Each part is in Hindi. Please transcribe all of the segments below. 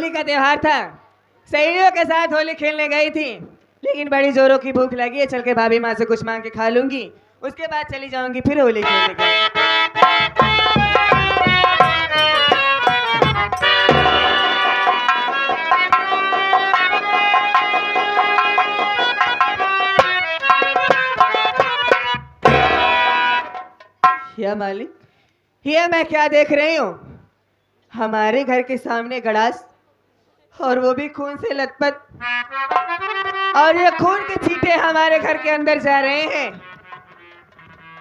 होली का त्योहार था, सहेलियों के साथ होली खेलने गई थी, लेकिन बड़ी जोरों की भूख लगी है। चल के भाभी माँ से कुछ मांग के खा लूंगी, उसके बाद चली जाऊंगी फिर होली खेलने के लिए। या मालिक, ये मैं क्या देख रही हूँ? हमारे घर के सामने गड़ास, और वो भी खून से लथपथ, और ये खून के छींटे हमारे घर के अंदर जा रहे हैं।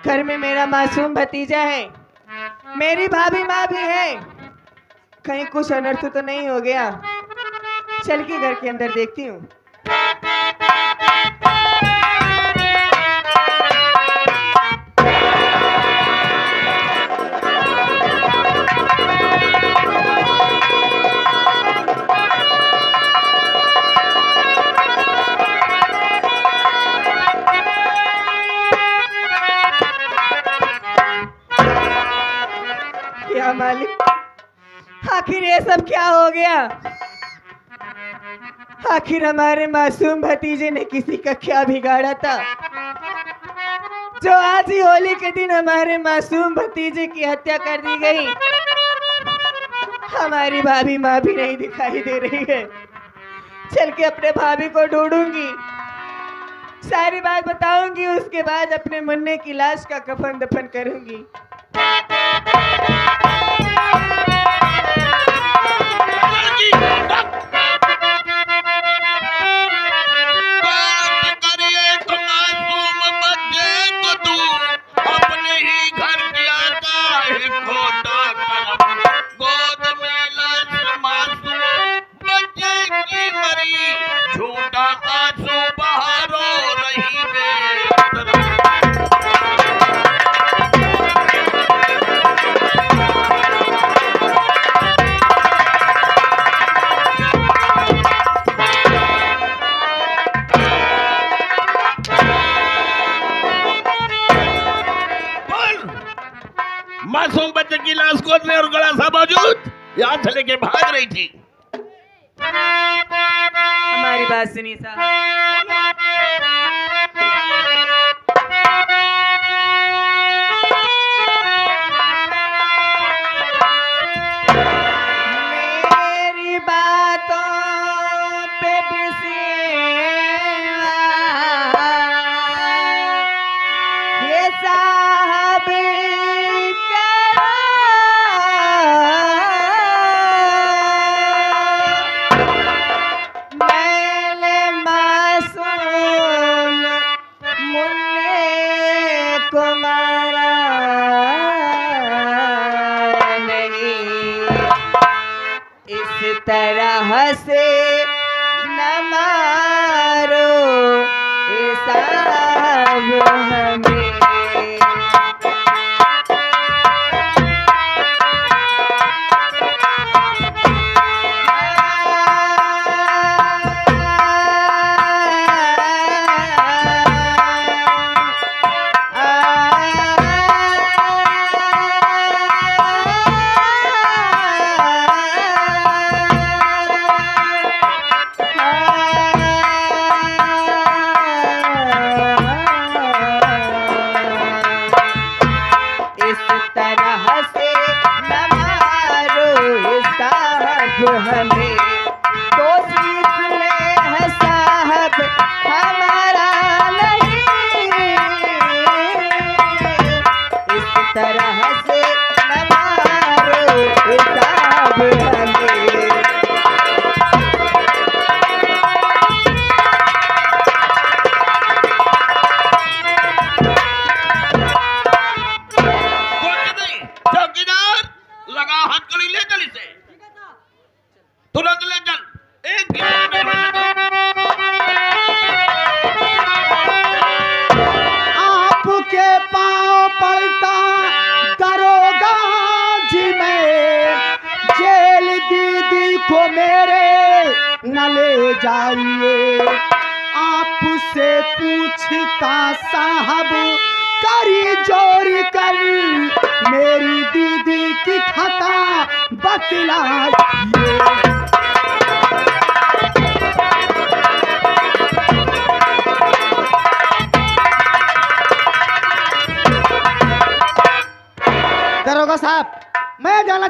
घर में मेरा मासूम भतीजा है, मेरी भाभी माँ भी है, कहीं कुछ अनर्थ तो नहीं हो गया? चल के घर के अंदर देखती हूँ। मालिक, आखिर ये सब क्या हो गया? आखिर हमारे मासूम भतीजे ने किसी का क्या बिगाड़ा था, जो आज ही होली के दिन हमारे मासूम भतीजे की हत्या कर दी गई? हमारी भाभी माँ भी नहीं दिखाई दे रही है। चल के अपने भाभी को ढूंढूंगी, सारी बात बताऊंगी, उसके बाद अपने मुन्ने की लाश का कफन दफन करूंगी। मासूम बच्चे की लाश खोजने और गला सा मौजूद यहाँ से लेके भाग रही थी। हमारी बात सुनिए साहब। मेरी बातों पे ये साहब तरह से न मारो साहब हमें। हमें कोशिश में है साहब हमारा नहीं, इस तरह से न मारो साहब हमें। चौकीदार लगा हथकड़ी ले चली से तुरंत ले चल। एक आपके पांव पड़ता दरोगा जी में, जेल दीदी को मेरे न ले जाइए। आपसे पूछता साहब करी जोरी कर, मेरी दीदी की खता बतलाइए।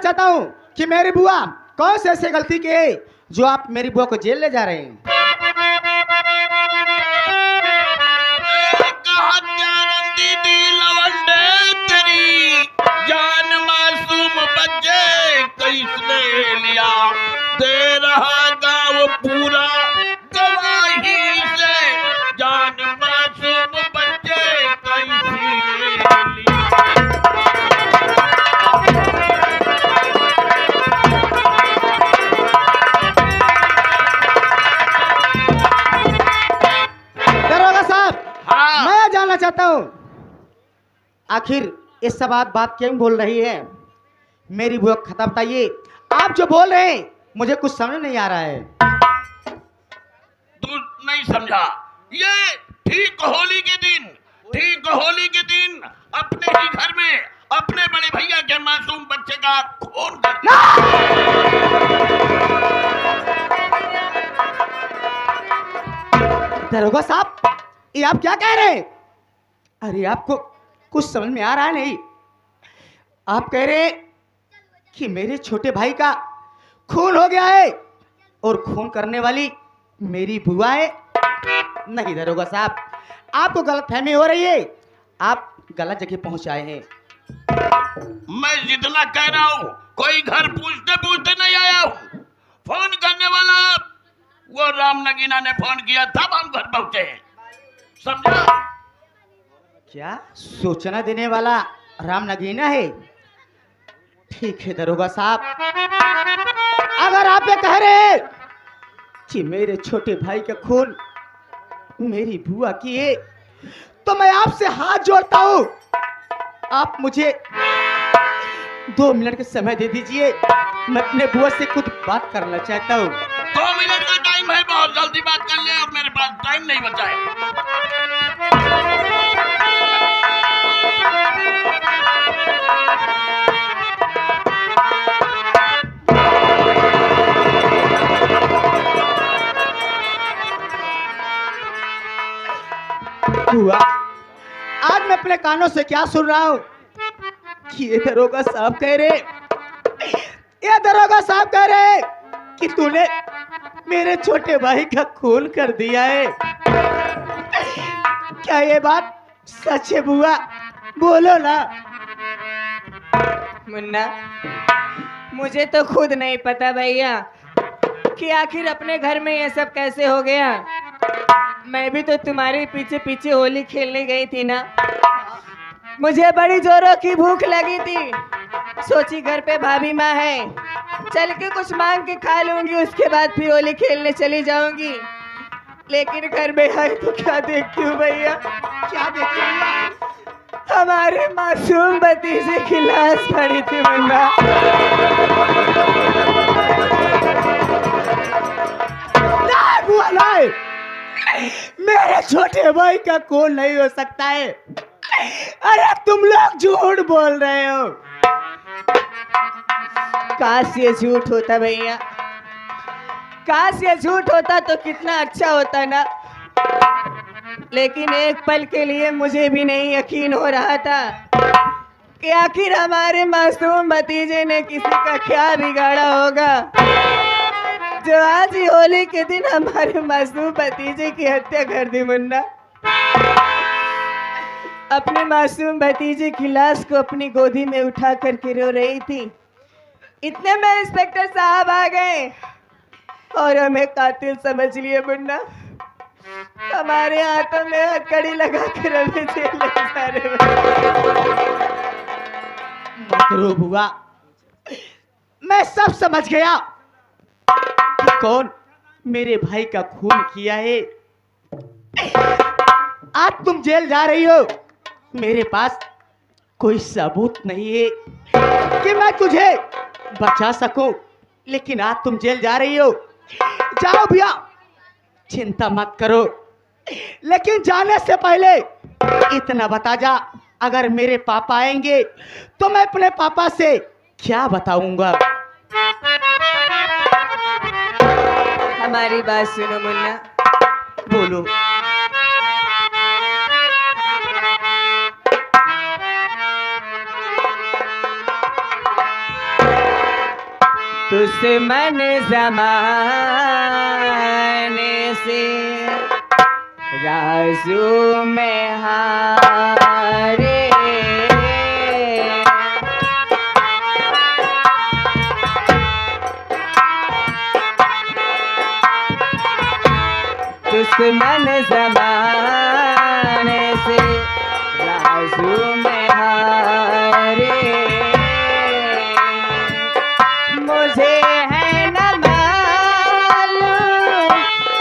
चाहता हूँ कि मेरी बुआ कौन से ऐसे गलती की है जो आप मेरी बुआ को जेल ले जा रहे हैं। एक हत्यारंदी दी लवंडे तेरी जान मासूम बच्चे किसने लिया, दे रहा गाँव पूरा गवाही से, जान मासूम बच्चे किसने लिया। दरोगा साहब, हाँ। मैं जानना चाहता हूँ आखिर ये सब बात क्यों बोल रही है। मेरी बुआ को खता बताइए। आप जो बोल रहे हैं मुझे कुछ समझ नहीं आ रहा है। तू नहीं समझा, ये ठीक होली के दिन अपने ही घर में अपने बड़े भैया के मासूम बच्चे का खून कर दरोगा साहब, ये आप क्या कह रहे हैं? अरे आपको कुछ समझ में आ रहा है नहीं। आप कह रहे हैं कि मेरे छोटे भाई का खून हो गया है और खून करने वाली मेरी बुआ है। नहीं दरोगा साहब, आपको गलतफहमी हो रही है। आप गलत जगह पहुंच आए हैं। मैं जितना कह रहा हूँ कोई घर पूछते पूछते नहीं आया हूँ। फोन करने वाला वो राम नगीना ने फोन किया तब हम घर पहुंचे हैं, समझा? क्या सूचना देने वाला राम नगीना है? ठीक है दरोगा साहब, अगर आप ये कह रहे हैं कि मेरे छोटे भाई का खून मेरी बुआ की है तो मैं आपसे हाथ जोड़ता हूं। आप मुझे 2 मिनट का समय दे दीजिए, मैं अपने बुआ से कुछ बात करना चाहता हूं। 2 मिनट का टाइम है, बहुत जल्दी बात कर ले और मेरे पास टाइम नहीं बचा है। बुआ, आज मैं अपने कानों से क्या सुन रहा हूं कि ये दरोगा साहब कह रहे कि तूने मेरे छोटे भाई का खून कर दिया है। क्या ये बात सच है बुआ? बोलो ना। मुन्ना, मुझे तो खुद नहीं पता भैया कि आखिर अपने घर में ये सब कैसे हो गया। मैं भी तो तुम्हारे पीछे पीछे होली खेलने गई थी ना। मुझे बड़ी जोरों की भूख लगी थी, सोची घर पे भाभी माँ है, चल के कुछ मांग के खा लूंगी, उसके बाद फिर होली खेलने चली जाऊंगी। लेकिन घर में आई तो क्या देखती हूँ भैया? क्या देखूंगा? हमारे मासूम भतीजे की लाश पड़ी थी मुन्ना। नहीं बुआ, नहीं, मेरे छोटे भाई का खून नहीं हो सकता है। अरे तुम लोग झूठ बोल रहे हो। काश ये झूठ होता भैया, काश ये झूठ होता तो कितना अच्छा होता ना। लेकिन एक पल के लिए मुझे भी नहीं यकीन हो रहा था कि आखिर हमारे मासूम भतीजे ने किसी का क्या बिगाड़ा होगा जो आज ही होली के दिन हमारे मासूम भतीजे की हत्या कर दी। मुन्ना, अपने मासूम भतीजे की लाश को अपनी गोदी में उठा करके रो रही थी। इतने में इंस्पेक्टर साहब आ गए और हमें कातिल समझ लिए। मुन्ना, हमारे हाथों में हथकड़ी लगा कर हमें जेल ले जा रहे हैं। मत रो बुआ, मैं सब समझ गया कि कौन मेरे भाई का खून किया है। आज तुम जेल जा रही हो, मेरे पास कोई सबूत नहीं है कि मैं तुझे बचा सकूं, लेकिन आज तुम जेल जा रही हो। जाओ भैया, चिंता मत करो, लेकिन जाने से पहले इतना बता जा, अगर मेरे पापा आएंगे तो मैं अपने पापा से क्या बताऊंगा? हमारी बात सुनो मुन्ना। बोलो। दुश्मन जमाने से राजू में हारे। दुश्मन जमाने से राजू में हारे। मुझे है न मालूम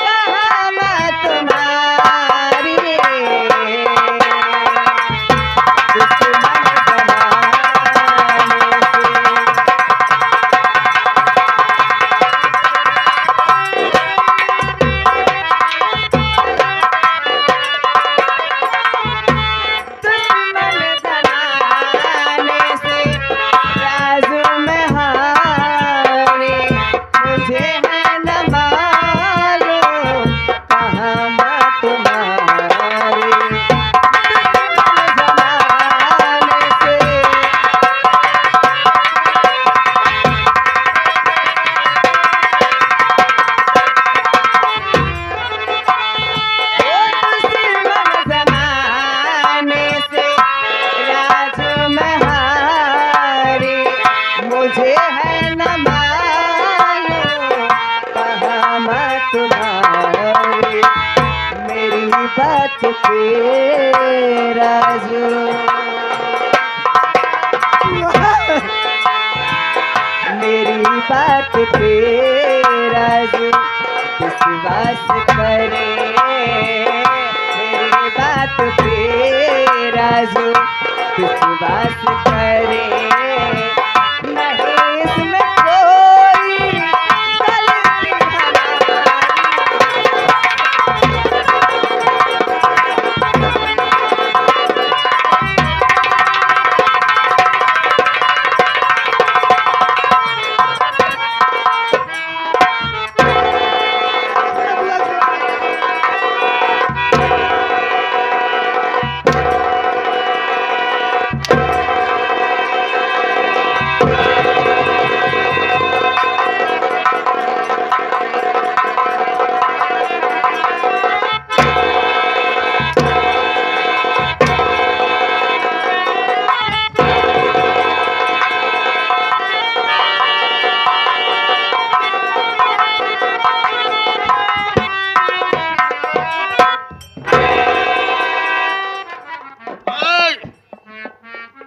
कहाँ मैं तुम्हारी। दुश्मन जमाने से मुझे है न मालूम कहाँ मैं तुम्हारी। मेरी बात पे राजू, मेरी बात पे राजू विश्वास करे। मेरी बात पे राजू विश्वास करे। नहीं इसमें कोई गलती हमारी।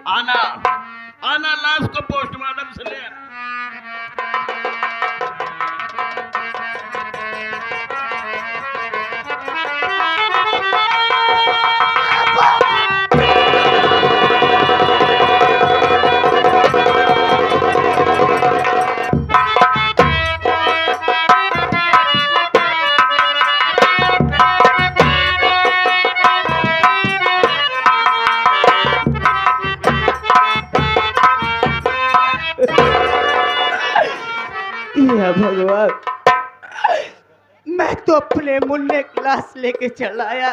आना आना लाश को पोस्टमार्टम से ले आना। या भगवान, मैं तो अपने मुन्ने क्लास लेके चल आया,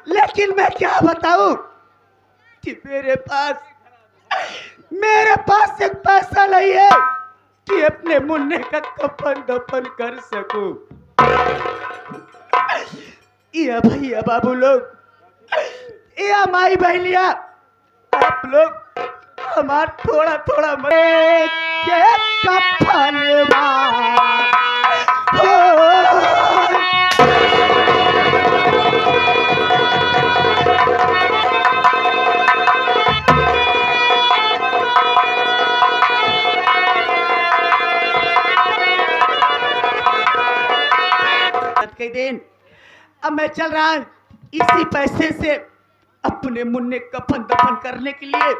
लेकिन मैं क्या बताऊं कि मेरे पास एक पैसा नहीं है कि अपने मुन्ने का कफन दफन कर सकूं। या भैया बाबू लोग, या माई बहनिया, आप लोग हमार थोड़ा थोड़ा के कफन के दिन अब मैं चल रहा हूं इसी पैसे से अपने मुन्ने कफन दफन करने के लिए।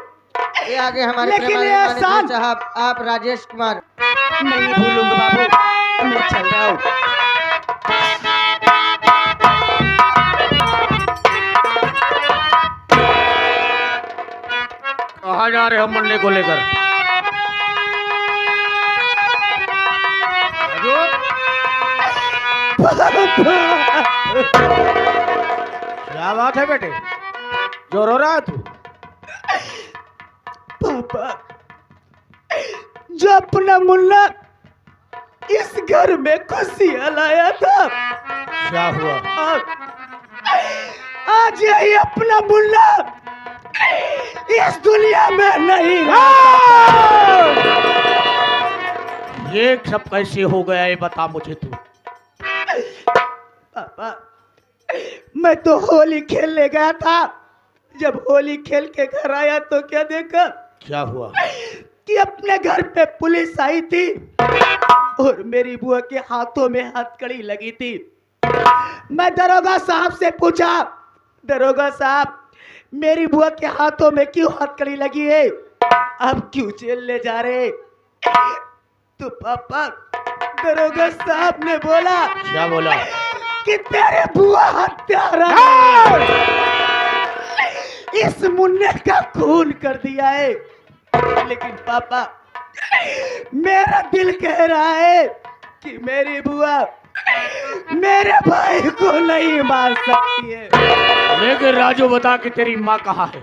ये आगे हमारे लेकिन ये एहसान साहब, आप राजेश कुमार नहीं भूलूंगा बाबू, मैं चल रहा हूँ। कहाँ जा रहे हो मुन्ने को लेकर? क्या बात है बेटे, जो रो रहा तू? पापा, जो अपना मुन्ना इस घर में खुशियां लाया था, क्या हुआ? आज यही अपना मुन्ना इस दुनिया में नहीं रहा। ये सब कैसे हो गया ये बता मुझे तू। पापा, मैं तो होली खेलने गया था। जब होली खेल के घर आया तो क्या देखा? क्या हुआ? कि अपने घर पे पुलिस आई थी और मेरी बुआ के हाथों में हथकड़ी लगी थी। मैं दरोगा साहब से पूछा, दरोगा साहब मेरी बुआ के हाथों में क्यों हथकड़ी लगी है, आप क्यों जेल ले जा रहे? तो पापा दरोगा साहब ने बोला, क्या बोला? कि तेरे बुआ हत्यारा ने इस मुन्ने का खून कर दिया है। लेकिन पापा मेरा दिल कह रहा है कि मेरी बुआ मेरे भाई को नहीं मार सकती है। लेकिन राजू बता कि तेरी माँ कहाँ है?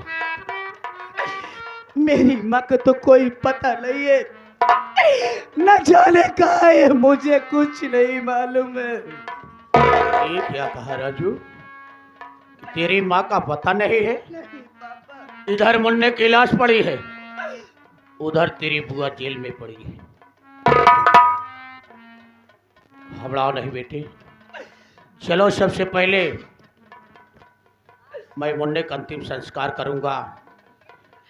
मेरी माँ को तो कोई पता नहीं है, न जाने कहाँ है, मुझे कुछ नहीं मालूम है। ये क्या कहा राजू? तेरी माँ का पता नहीं है? नहीं पापा। इधर मुन्ने की लाश पड़ी है, उधर तेरी बुआ जेल में पड़ी है। घबराओ नहीं बेटे, चलो सबसे पहले मैं मुन्ने का अंतिम संस्कार करूंगा।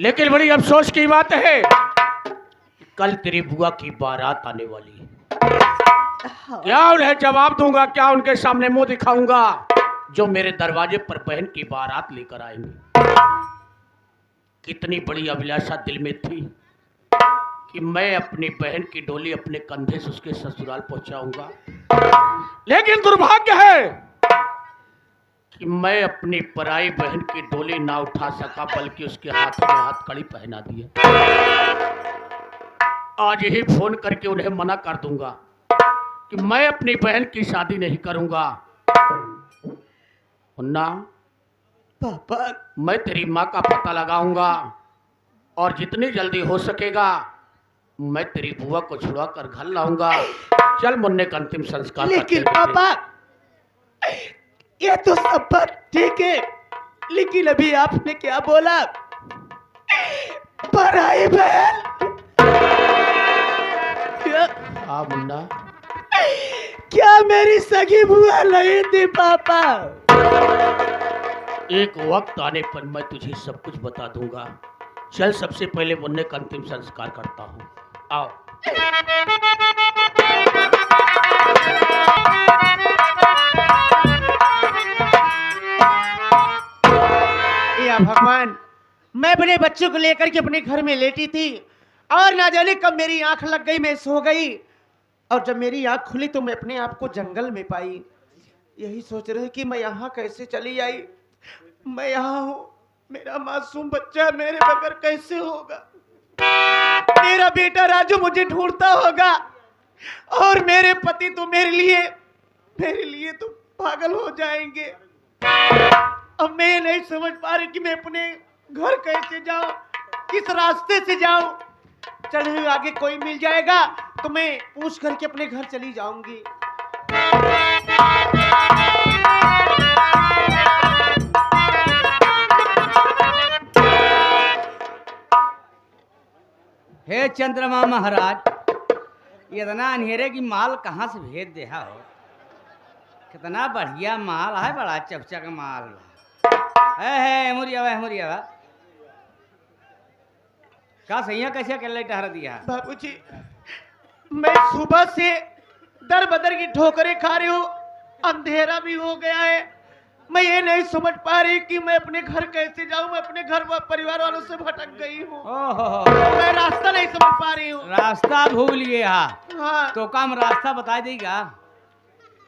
लेकिन बड़ी अफसोस की बात है, कल तेरी बुआ की बारात आने वाली है। क्या उन्हें जवाब दूंगा, क्या उनके सामने मुंह दिखाऊंगा जो मेरे दरवाजे पर बहन की बारात लेकर आएंगे? कितनी बड़ी अभिलाषा दिल में थी कि मैं अपनी बहन की डोली अपने कंधे से उसके ससुराल पहुंचाऊंगा, लेकिन दुर्भाग्य है कि मैं अपनी पराई बहन की डोली ना उठा सका, बल्कि उसके हाथ में हथकड़ी पहना दिया। आज ही फोन करके उन्हें मना कर दूंगा कि मैं अपनी बहन की शादी नहीं करूंगा। मुन्ना, पापा मैं तेरी माँ का पता लगाऊंगा और जितनी जल्दी हो सकेगा मैं तेरी बुआ को छुड़ा कर घर लाऊंगा। चल मुन्ने का अंतिम संस्कार करते लेकिन हैं। पापा ये तो सब बात ठीक है, लेकिन अभी आपने क्या बोला? पराई बहन? हाँ मुन्ना, क्या मेरी सगी बुआ नहीं थी पापा? एक वक्त आने पर मैं तुझे सब कुछ बता दूंगा। चल सबसे पहले मुन्ने का अंतिम संस्कार करता हूँ। आओ। या भगवान, मैं अपने बच्चों को लेकर के अपने घर में लेटी थी और ना जाने कब मेरी आंख लग गई, मैं सो गई और जब मेरी आंख खुली तो मैं अपने आप को जंगल में पाई। यही सोच रही कि मैं यहाँ कैसे चली आई। मैं यहाँ हूँ, मेरा मासूम बच्चा मेरे बगैर कैसे होगा? मेरा बेटा राजू मुझे ढूंढता होगा और मेरे पति तो मेरे लिए तो पागल हो जाएंगे। अब मैं नहीं समझ पा रही कि मैं अपने घर कैसे जाऊं, किस रास्ते से जाऊं। चढ़े आगे कोई मिल जाएगा तो मैं पूछ करके अपने घर चली जाऊंगी। हे चंद्रमा महाराज, इतना अंधेरे की माल कहाँ से भेज दे हो? कितना बढ़िया माल है, बड़ा चपचक माल है। मुरिया का सैया कैसे अकेले टहरा दिया? बाबूजी, मैं सुबह से दर बदर की ठोकरें खा रही हूँ, अंधेरा भी हो गया है। मैं ये नहीं समझ पा रही कि मैं अपने घर कैसे जाऊं। मैं अपने घर परिवार वालों से भटक गई हूँ। ओहो, मैं रास्ता नहीं समझ पा रही हूँ। रास्ता भूल गए? हाँ, तो काम रास्ता बता देगा?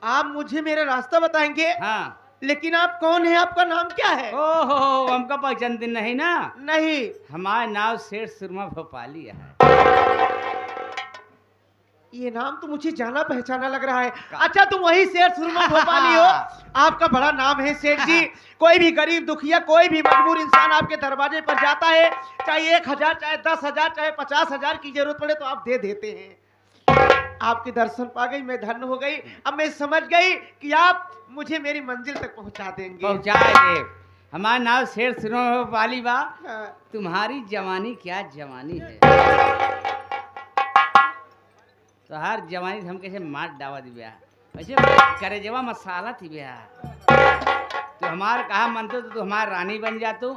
आप मुझे मेरा रास्ता बताएंगे? हाँ। लेकिन आप कौन है? आपका नाम क्या है? ओहो, हमका पहचान दिन नहीं ना? नहीं। हमारा नाम शेर सुरमा भोपाली है। ये नाम तो मुझे जाना पहचाना लग रहा है। अच्छा, तुम वही सेठ सुरमा भोपाली हो? आपका बड़ा नाम है सेठ जी। कोई भी गरीब दुखिया, कोई भी मजबूर इंसान आपके दरवाजे पर जाता है, चाहे 1,000, चाहे 10,000, चाहे 50,000 की जरूरत पड़े तो आप दे देते हैं। आपके दर्शन पा गई, मैं धन्य हो गई। अब मैं समझ गई कि आप मुझे मेरी मंजिल तक पहुंचा देंगे। पहुंचाएंगे। हमारा नाम शेर सुनो वाली बा। हाँ। तुम्हारी जवानी क्या जवानी है, तो हर जवानी हम कैसे मार डावा दी ब्याह, वैसे करे जवा मसाला थी ब्याह। तो हमार कहा मन तो हमार रानी बन जा तू।